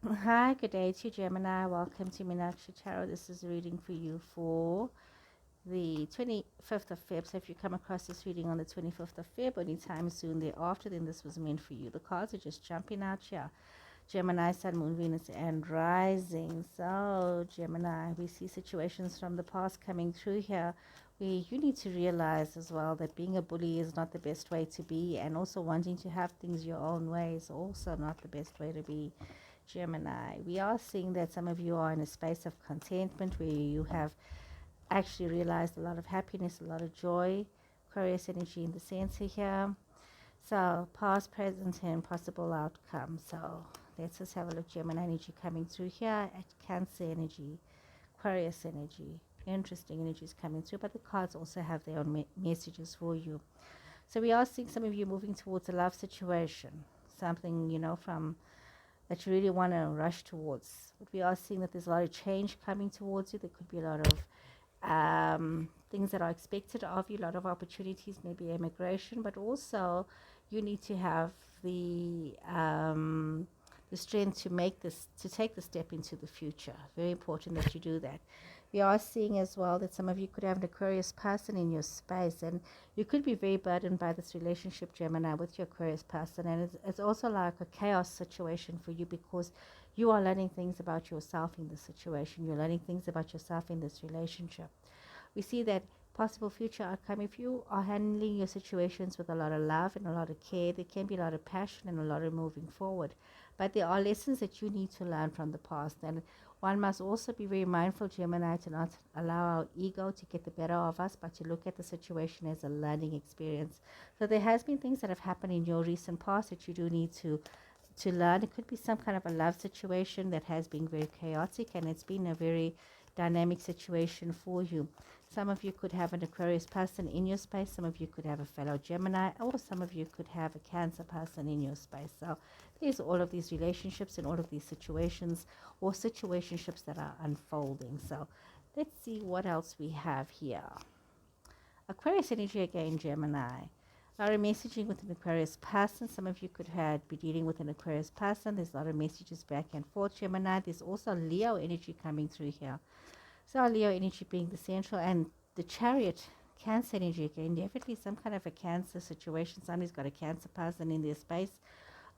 Hi, good day to you, Gemini. Welcome to Meenakshi Tarot. This is a reading for you for the 25th of Feb. So if you come across this reading on the 25th of Feb, anytime soon thereafter, then this was meant for you. The cards are just jumping out here. Gemini, Sun, Moon, Venus, and Rising. So, Gemini, we see situations from the past coming through here where you need to realize as well that being a bully is not the best way to be, and also wanting to have things your own way is also not the best way to be. Gemini, we are seeing that some of you are in a space of contentment where you have actually realized a lot of happiness, a lot of joy, Aquarius energy in the center here. So, past, present, and possible outcome. So, let's just have a look. Gemini energy coming through here at Cancer energy, Aquarius energy. Interesting energies coming through, but the cards also have their own messages for you. So, we are seeing some of you moving towards a love situation, something, from that you really want to rush towards. But we are seeing that there's a lot of change coming towards you. There could be a lot of things that are expected of you, a lot of opportunities, maybe immigration, but also you need to have the strength to take the step into the future. Very important that you do that. We are seeing as well that some of you could have an Aquarius person in your space, and you could be very burdened by this relationship, Gemini, with your Aquarius person, and it's also like a chaos situation for you because you are learning things about yourself in this situation. You're learning things about yourself in this relationship. We see that possible future outcome, if you are handling your situations with a lot of love and a lot of care, there can be a lot of passion and a lot of moving forward. But there are lessons that you need to learn from the past. And one must also be very mindful, Gemini, to not allow our ego to get the better of us, but to look at the situation as a learning experience. So there has been things that have happened in your recent past that you do need to learn. It could be some kind of a love situation that has been very chaotic, and it's been a very dynamic situation for you. Some of you could have an Aquarius person in your space. Some of you could have a fellow Gemini, or some of you could have a Cancer person in your space. So there's all of these relationships and all of these situations or situationships that are unfolding. So let's see what else we have here. Aquarius energy again, Gemini. A lot of messaging with an Aquarius person. Some of you could be dealing with an Aquarius person. There's a lot of messages back and forth, Gemini. There's also Leo energy coming through here. So our Leo energy being the central, and the Chariot, Cancer energy again. Definitely some kind of a Cancer situation. Somebody's got a Cancer person in their space.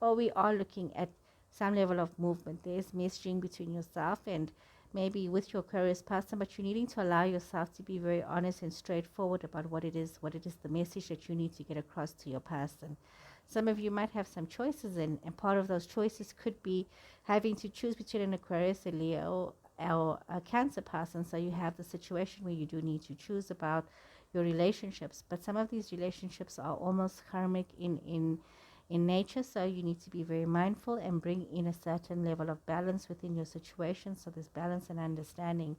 Or we are looking at some level of movement. There's messaging between yourself and maybe with your Aquarius person, but you're needing to allow yourself to be very honest and straightforward about what it is the message that you need to get across to your person. Some of you might have some choices, and part of those choices could be having to choose between an Aquarius, a Leo, or a Cancer person. So you have the situation where you do need to choose about your relationships, but some of these relationships are almost karmic in nature, so you need to be very mindful and bring in a certain level of balance within your situation. So there's balance and understanding.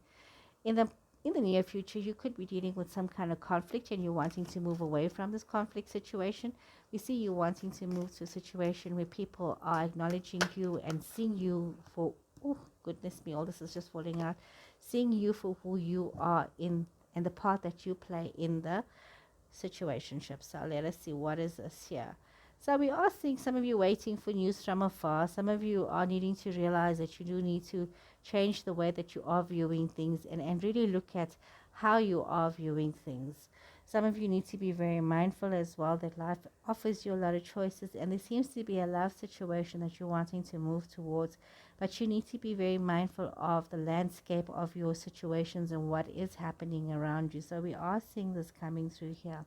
In the near future, you could be dealing with some kind of conflict and you're wanting to move away from this conflict situation. We see you wanting to move to a situation where people are acknowledging you and seeing you for, oh goodness me, all this is just falling out, seeing you for who you are in and the part that you play in the situationship. So let us see, what is this here? So we are seeing some of you waiting for news from afar. Some of you are needing to realize that you do need to change the way that you are viewing things, and really look at how you are viewing things. Some of you need to be very mindful as well that life offers you a lot of choices, and there seems to be a love situation that you're wanting to move towards, but you need to be very mindful of the landscape of your situations and what is happening around you. So we are seeing this coming through here.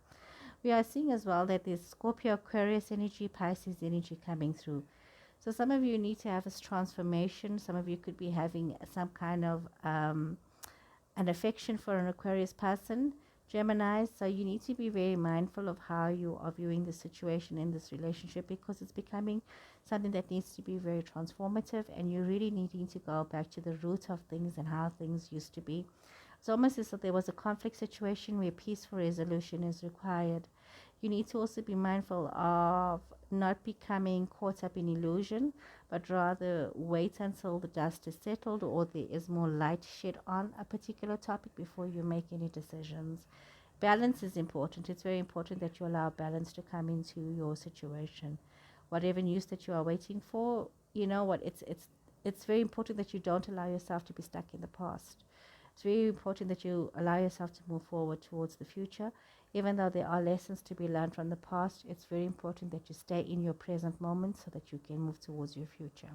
We are seeing as well that there's Scorpio, Aquarius energy, Pisces energy coming through. So some of you need to have this transformation. Some of you could be having some kind of an affection for an Aquarius person, Gemini. So you need to be very mindful of how you are viewing the situation in this relationship, because it's becoming something that needs to be very transformative, and you're really needing to go back to the root of things and how things used to be. It's almost as if there was a conflict situation where peaceful resolution is required. You need to also be mindful of not becoming caught up in illusion, but rather wait until the dust is settled or there is more light shed on a particular topic before you make any decisions. Balance is important. It's very important that you allow balance to come into your situation. Whatever news that you are waiting for, you know what, it's It's very important that you don't allow yourself to be stuck in the past. It's very important that you allow yourself to move forward towards the future. Even though there are lessons to be learned from the past, it's very important that you stay in your present moment so that you can move towards your future.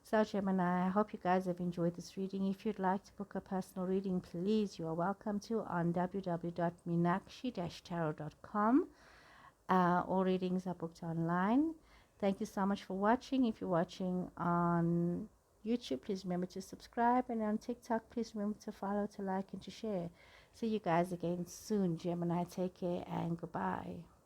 So Gemini, I hope you guys have enjoyed this reading. If you'd like to book a personal reading, please, you are welcome to on www.meenakshi-tarot.com. All readings are booked online. Thank you so much for watching. If you're watching on YouTube, please remember to subscribe. And on TikTok, please remember to follow, to like, and to share. See you guys again soon, Gemini. Take care and goodbye.